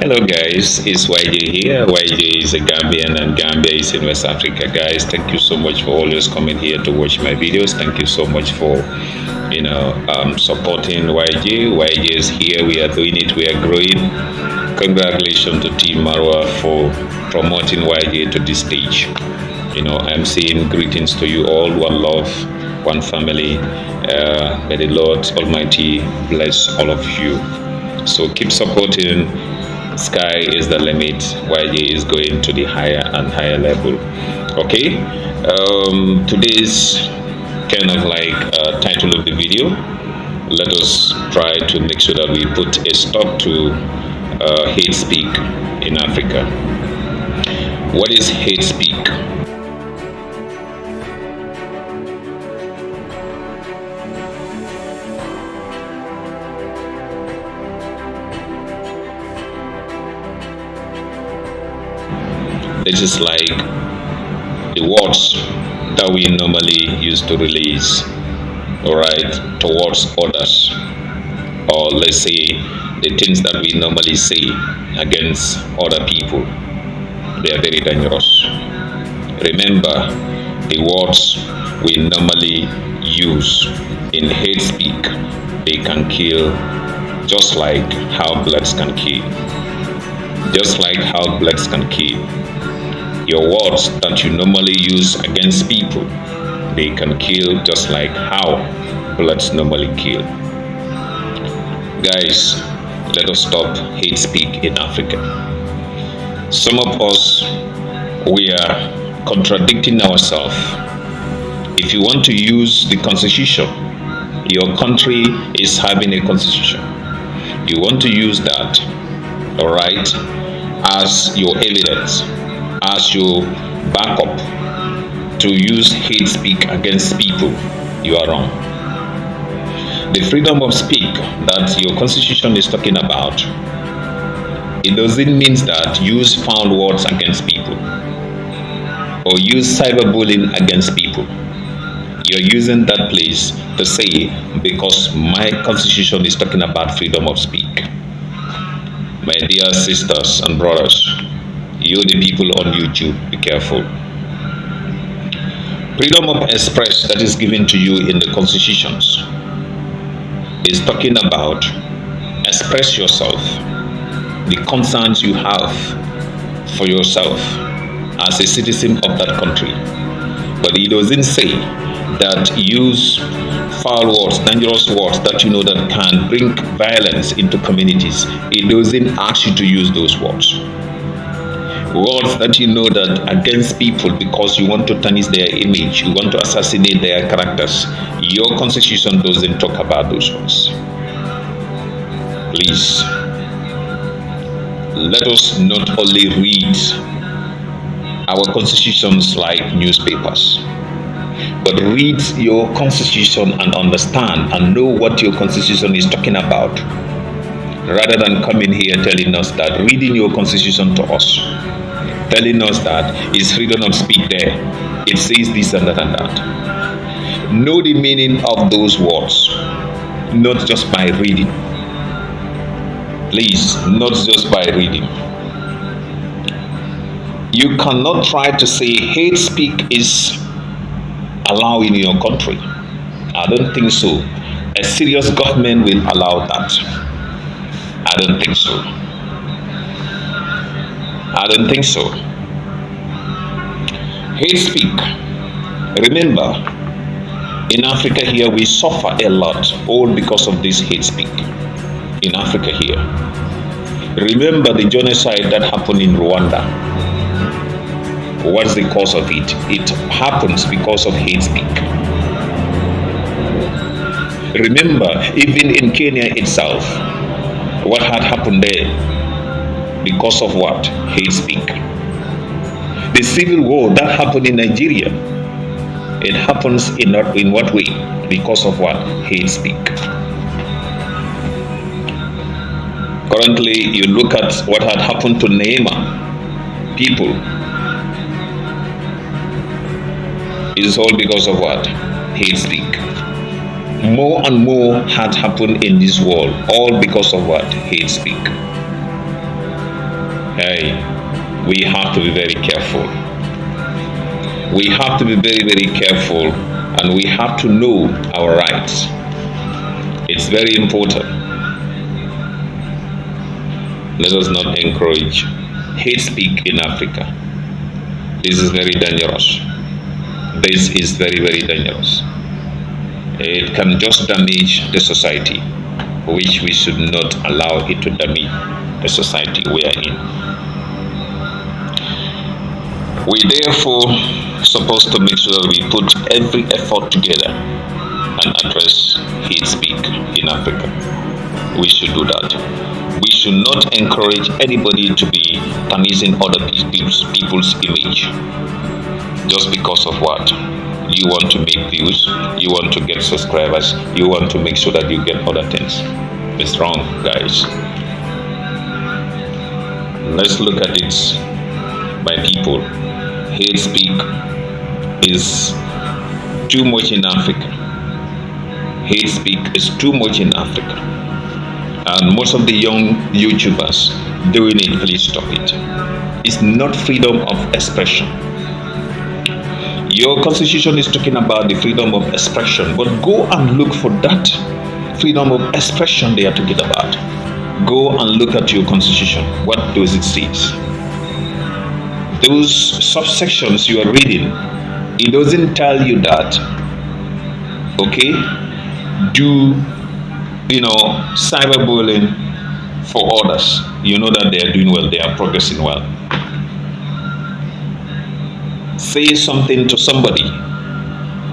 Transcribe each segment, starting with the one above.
Hello guys, it's YJ here. YJ is a Gambian and Gambia is in West Africa. Guys, thank you so much for always coming here to watch my videos. Thank you so much for supporting YJ. YJ is here. We are doing it. We are growing. Congratulations to Team Marwa for promoting YJ to this stage. I'm saying greetings to you all. One love, one family. May the Lord Almighty bless all of you. So keep supporting. Sky is the limit. YJ is going to the higher and higher level. Okay. Today's kind of like title of the video. Let us try to make sure that we put a stop to hate speak in Africa. What is hate speak? This is like the words that we normally use to release, all right, towards others, or let's say the things that we normally say against other people. They are very dangerous. Remember, the words we normally use in hate speak, they can kill, just like how bloods can kill. Just like how bloods can kill. Your words that you normally use against people, they can kill just like how bullets normally kill. Guys, let us stop hate speak in Africa. Some of us, we are contradicting ourselves. If you want to use the constitution, your country is having a constitution. You want to use that, all right, as your evidence, as your backup to use hate speak against people, you are wrong. The freedom of speak that your constitution is talking about, it doesn't mean that use foul words against people or use cyberbullying against people. You're using that place to say, because my constitution is talking about freedom of speak. My dear sisters and brothers, you the people on YouTube, be careful. Freedom of express that is given to you in the constitutions is talking about express yourself, the concerns you have for yourself as a citizen of that country. But it doesn't say that use foul words, dangerous words that you know that can bring violence into communities. It doesn't ask you to use those words. Words that you know that against people because you want to tarnish their image, you want to assassinate their characters. Your constitution doesn't talk about those words. Please, let us not only read our constitutions like newspapers, but read your constitution and understand and know what your constitution is talking about, rather than coming here telling us that, reading your constitution to us, telling us that it's freedom of speak there. It says this and that and that. Know the meaning of those words, not just by reading. Please, not just by reading. You cannot try to say hate speak is allowed in your country. I don't think so. A serious government will allow that. I don't think so. I don't think so. Hate speak. Remember, in Africa here, we suffer a lot, all because of this hate speak. In Africa here. Remember the genocide that happened in Rwanda. What's the cause of it? It happens because of hate speak. Remember, even in Kenya itself, what had happened there? Because of what? Hate speak. The civil war that happened in Nigeria, it happens in what way? Because of what? Hate speak. Currently, you look at what had happened to Neema people. It is all because of what? Hate speak. More and more had happened in this world, all because of what? Hate speak. Hey, we have to be very careful. We have to be very, very careful, and we have to know our rights. It's very important. Let us not encourage hate speak in Africa. This is very dangerous. This is very, very dangerous. It can just damage the society, which we should not allow it to damage the society we are in. We therefore supposed to make sure that we put every effort together and address hate speak in Africa. We should do that. We should not encourage anybody to be tarnishing other people's image just because of what? You want to make views, you want to get subscribers, you want to make sure that you get other things. It's wrong, guys. Let's look at it, my people. Hate speak is too much in Africa. Hate speak is too much in Africa. And most of the young YouTubers doing it, please stop it. It's not freedom of expression. Your constitution is talking about the freedom of expression, but go and look for that freedom of expression they are talking about. Go and look at your constitution. What does it say? Those subsections you are reading, it doesn't tell you that, okay, do, cyberbullying for others. You know that they are doing well, they are progressing well. Say something to somebody,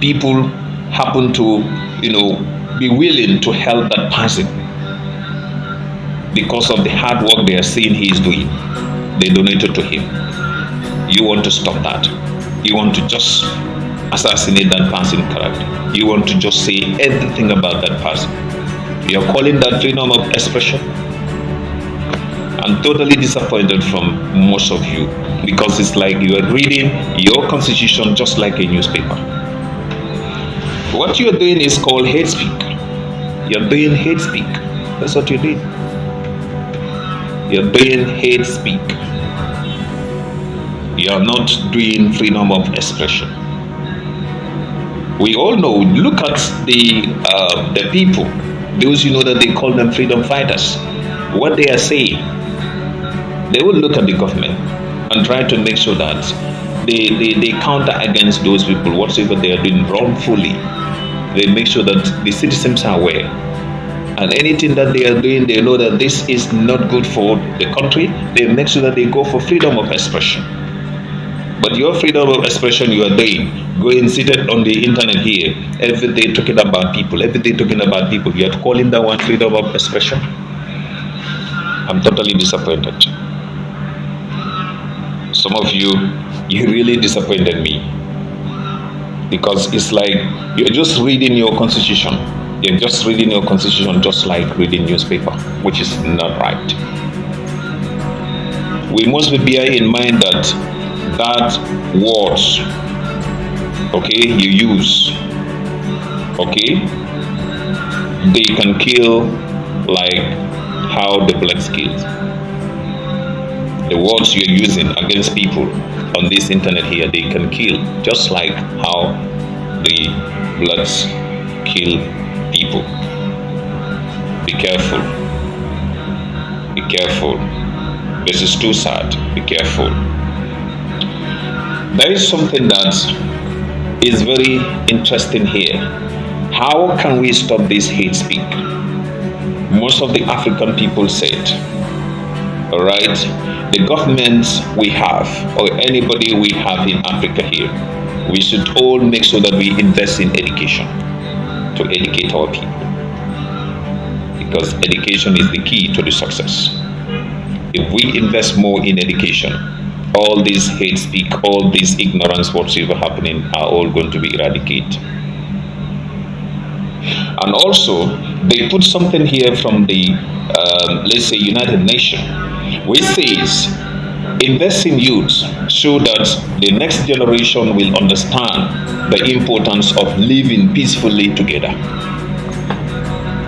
people happen to, be willing to help that person because of the hard work they are seeing he is doing. They donated to him. You want to stop that. You want to just assassinate that person's character. You want to just say everything about that person. You are calling that freedom of expression? I'm totally disappointed from most of you, because it's like you are reading your constitution just like a newspaper. What you are doing is called hate speak. You're doing hate speak. That's what you're doing. You're doing hate speak. You are not doing freedom of expression. We all know, look at the people, those that they call them freedom fighters. What they are saying, they will look at the government and try to make sure that they counter against those people, whatever they are doing wrongfully. They make sure that the citizens are aware. And anything that they are doing, they know that this is not good for the country. They make sure that they go for freedom of expression. But your freedom of expression you are doing, going seated on the internet here, every day talking about people, every day talking about people, you are calling that one freedom of expression? I'm totally disappointed. Some of you really disappointed me, because it's like you're just reading your constitution. You're just reading your constitution just like reading newspaper, which is not right. We must bear in mind that words, okay, you use, okay, they can kill like how the blacks killed. The words you're using against people on this internet here, they can kill just like how the blacks kill people. Be careful. Be careful. This is too sad. Be careful. There is something that is very interesting here. How can we stop this hate speak? Most of the African people said, all right, the governments we have, or anybody we have in Africa here, we should all make sure that we invest in education to educate our people, because education is the key to the success. If we invest more in education, all this hate speak, all this ignorance, whatsoever happening, are all going to be eradicated. And also, they put something here from the, let's say, United Nations, which says, invest in youth so that the next generation will understand the importance of living peacefully together.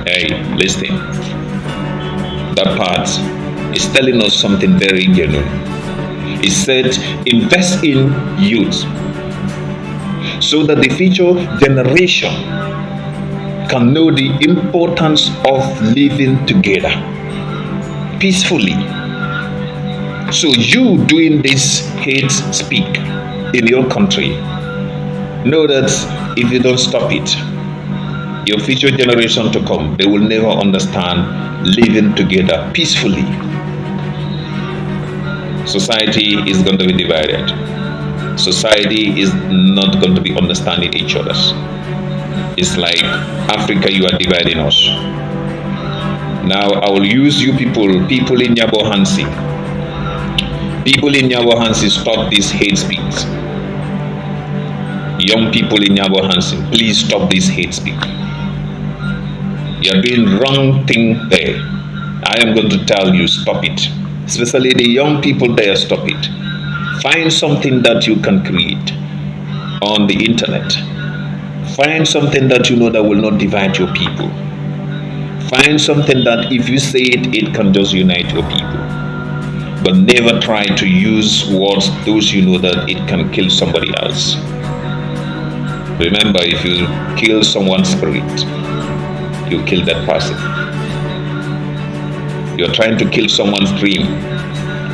Hey, listen. That part is telling us something very genuine. It said, invest in youth so that the future generation can know the importance of living together peacefully. So you doing this hate speak in your country, know that if you don't stop it, your future generation to come, they will never understand living together peacefully. Society is going to be divided. Society is not going to be understanding each other. It's like Africa, you are dividing us. Now I will use you people in Nyabohansi. People in Nyabohansi, stop this hate speech. Young people in Nyabohansi, please stop this hate speech. You are doing wrong thing there. I am going to tell you, stop it. Especially the young people there, stop it. Find something that you can create on the internet. Find something that you know that will not divide your people. Find something that if you say it, it can just unite your people. But never try to use words those you know that it can kill somebody else. Remember, if you kill someone's spirit, you kill that person. You're trying to kill someone's dream,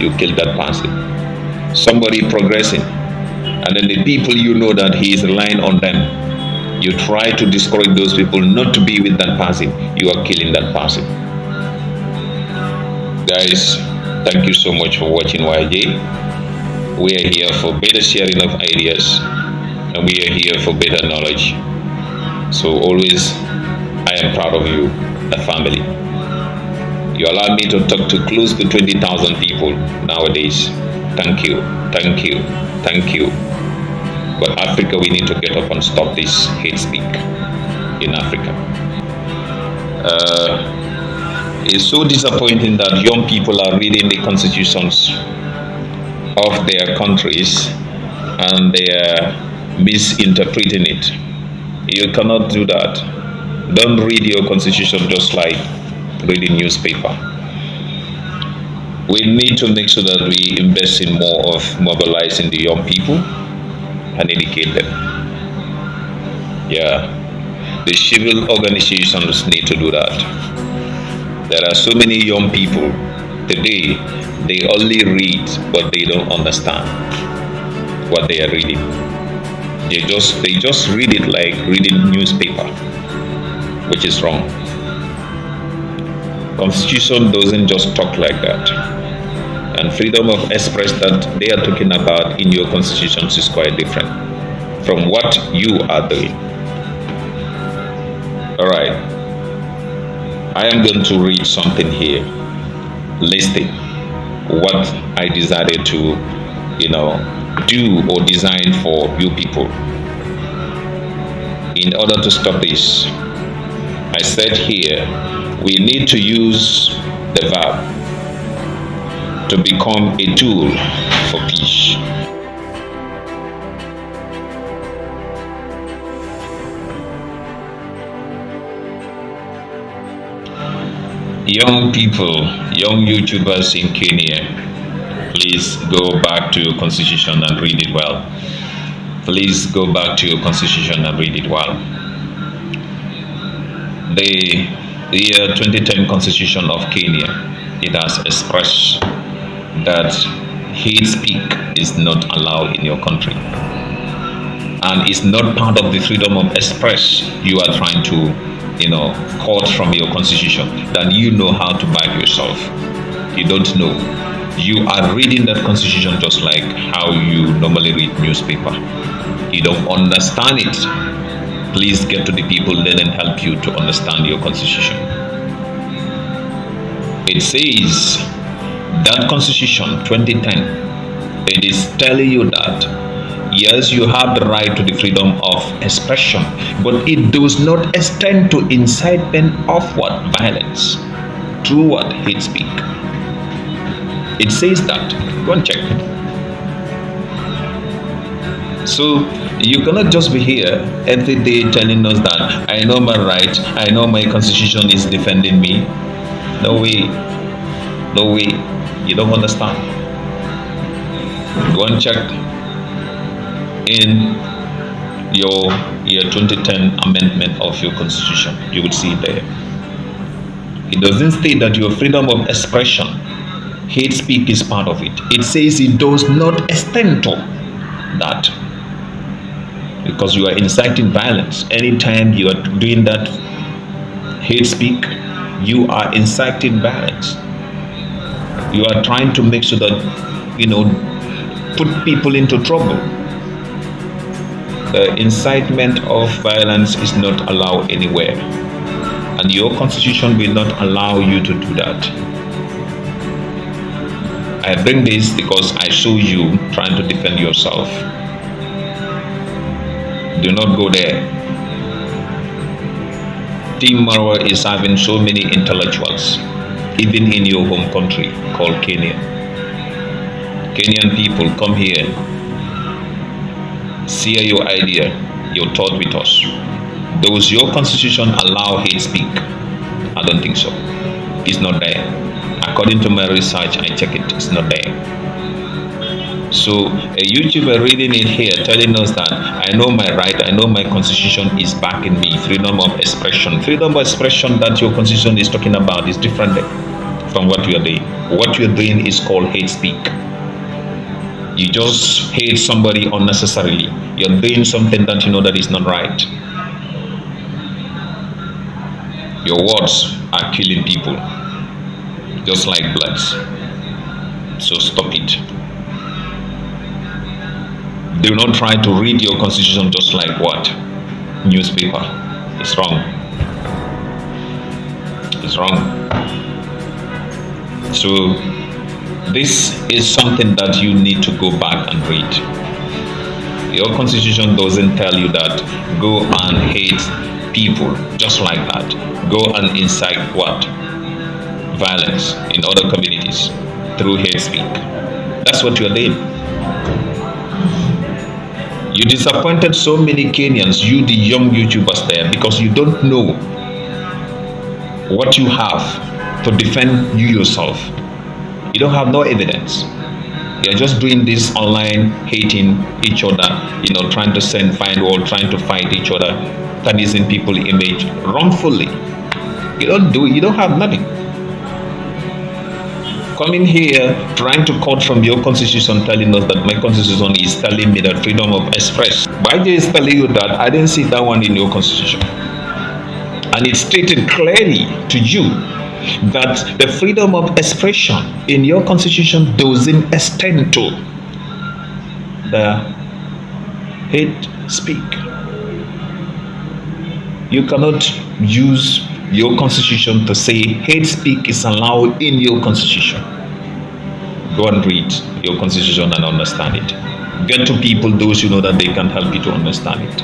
you kill that person. Somebody progressing, and then the people you know that he is relying on them, you try to discourage those people not to be with that person, you are killing that person. Guys, thank you so much for watching YJ. We are here for better sharing of ideas, and we are here for better knowledge. So always, I am proud of you, a family. You allow me to talk to close to 20,000 people nowadays. Thank you, thank you, thank you. But Africa, we need to get up and stop this hate speak in Africa. It's so disappointing that young people are reading the constitutions of their countries and they are misinterpreting it. You cannot do that. Don't read your constitution just like reading newspaper. We need to make sure that we invest in more of mobilizing the young people and educate them. Yeah, the civil organizations need to do that. There are so many young people today, they only read but they don't understand what they are reading. They just read it like reading newspaper, which is wrong. Constitution doesn't just talk like that. And freedom of expression that they are talking about in your constitutions is quite different from what you are doing. All right. I am going to read something here, listing what I decided to, do or design for you people. In order to stop this, I said here, we need to use the verb to become a tool for peace. Young people, young YouTubers in Kenya, please go back to your constitution and read it well. Please go back to your constitution and read it well. The year 2010 constitution of Kenya, it has expressed that hate speak is not allowed in your country, and it's not part of the freedom of express you are trying to cut from your constitution. Then you know how to back yourself. You don't know. You are reading that constitution just like how you normally read newspaper. You don't understand it. Please get to the people, let them help you to understand your constitution. It says that constitution 2010, it is telling you that yes, you have the right to the freedom of expression, but it does not extend to incitement of what? Violence through what? Hate speak. It says that. Go and check. So you cannot just be here every day telling us that I know my right, I know my constitution is defending me. No way. No way. You don't understand. Go and check in your year 2010 amendment of your constitution. You will see it there. It doesn't state that your freedom of expression, hate speak is part of it. It says it does not extend to that, because you are inciting violence. Anytime you are doing that hate speak, you are inciting violence. You are trying to make sure that, put people into trouble. The incitement of violence is not allowed anywhere, and your constitution will not allow you to do that. I bring this because I saw you trying to defend yourself. Do not go there. Team Marwa is having so many intellectuals, even in your home country called Kenya. Kenyan people, come here. Share your idea, your thought with us. Does your constitution allow hate speak? I don't think so. It's not there. According to my research, I check it. It's not there. So a YouTuber reading it here, telling us that I know my right, I know my constitution is backing me. Freedom of expression. Freedom of expression that your constitution is talking about is different from what you are doing. What you are doing is called hate speak. You just hate somebody unnecessarily. You're doing something that you know that is not right. Your words are killing people, just like bloods. So stop it. Do not try to read your constitution just like what? Newspaper. It's wrong. It's wrong. So this is something that you need to go back and read. Your constitution doesn't tell you that go and hate people just like that. Go and incite what? Violence in other communities through hate speak. That's what you're doing. You disappointed so many Kenyans, you the young YouTubers there, because you don't know what you have to defend you yourself. You don't have no evidence. You're just doing this online, hating each other, trying to send firewall, trying to fight each other, tarnishing people's image wrongfully. You don't have nothing. Coming here, trying to quote from your constitution, telling us that my constitution is telling me that freedom of expression. YJ is telling you that I didn't see that one in your constitution. And it's stated clearly to you that the freedom of expression in your constitution doesn't extend to the hate speak. You cannot use your constitution to say hate speak is allowed in your constitution. Go and read your constitution and understand it. Get to people, those you know that they can help you to understand it.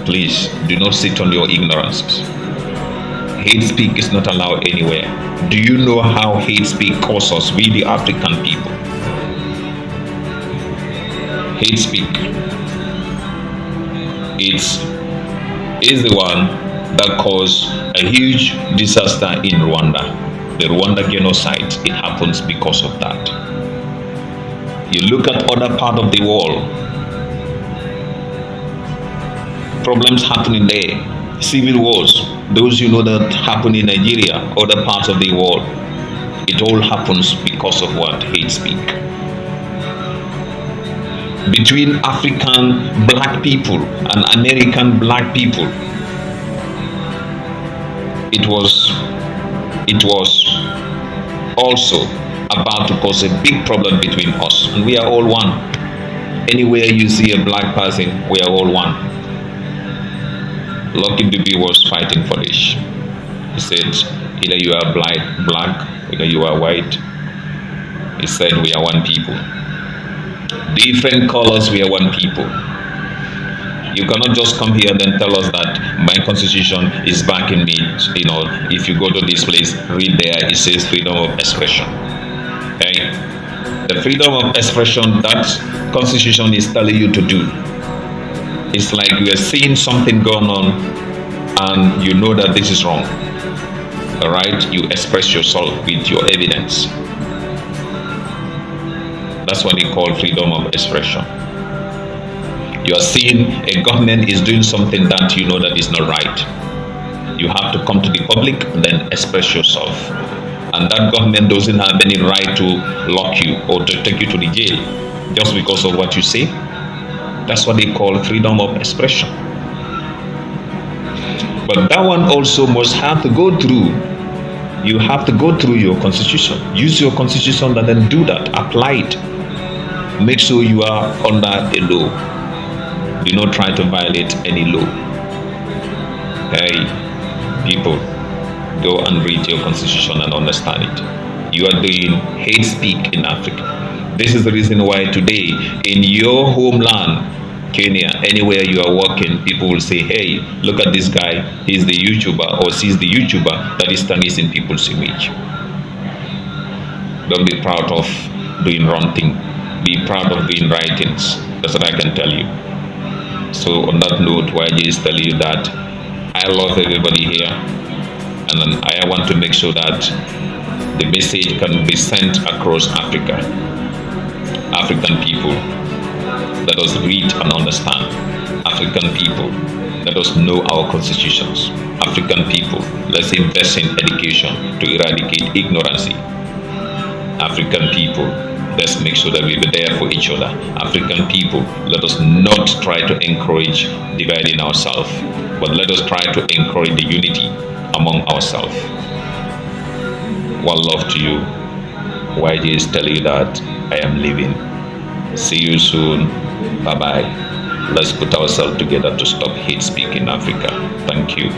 Please do not sit on your ignorances. Hate speak is not allowed anywhere. Do you know how hate speak causes we the African people? Hate speak is the one that caused a huge disaster in Rwanda. The Rwanda genocide, it happens because of that. You look at other part of the world, problems happening there, civil wars, those you know that happen in Nigeria, other parts of the world, it all happens because of what? Hate speak. Between African black people and American black people, it was also about to cause a big problem between us, and we are all one. Anywhere you see a black person, we are all one. Lucky Bibi was fighting for this. He said, either you are black, either you are white. He said, we are one people. Different colors, we are one people. You cannot just come here and then tell us that my constitution is backing me. If you go to this place, read there, it says freedom of expression. Okay? The freedom of expression that constitution is telling you to do. It's like you are seeing something going on and you know that this is wrong. All right, you express yourself with your evidence. That's what they call freedom of expression. You are seeing a government is doing something that you know that is not right. You have to come to the public and then express yourself. And that government doesn't have any right to lock you or to take you to the jail just because of what you say. That's what they call freedom of expression. But that one also must have to go through. You have to go through your constitution. Use your constitution and then do that. Apply it. Make sure you are under a law. Do not try to violate any law. Hey, people, go and read your constitution and understand it. You are doing hate speak in Africa. This is the reason why today in your homeland, Kenya, anywhere you are working, people will say, hey, look at this guy, he's the YouTuber, or she's the YouTuber that is tarnishing people's image. Don't be proud of doing wrong thing. Be proud of doing right things. That's what I can tell you. So on that note, YJ is telling you that I love everybody here, and then I want to make sure that the message can be sent across Africa. African people, let us read and understand. African people, let us know our constitutions. African people, let's invest in education to eradicate ignorance. African people, let's make sure that we be there for each other. African people, let us not try to encourage dividing ourselves, but let us try to encourage the unity among ourselves. One love to you. YJ is telling you that I am leaving. See you soon. Bye bye. Let's put ourselves together to stop hate speak in Africa. Thank you.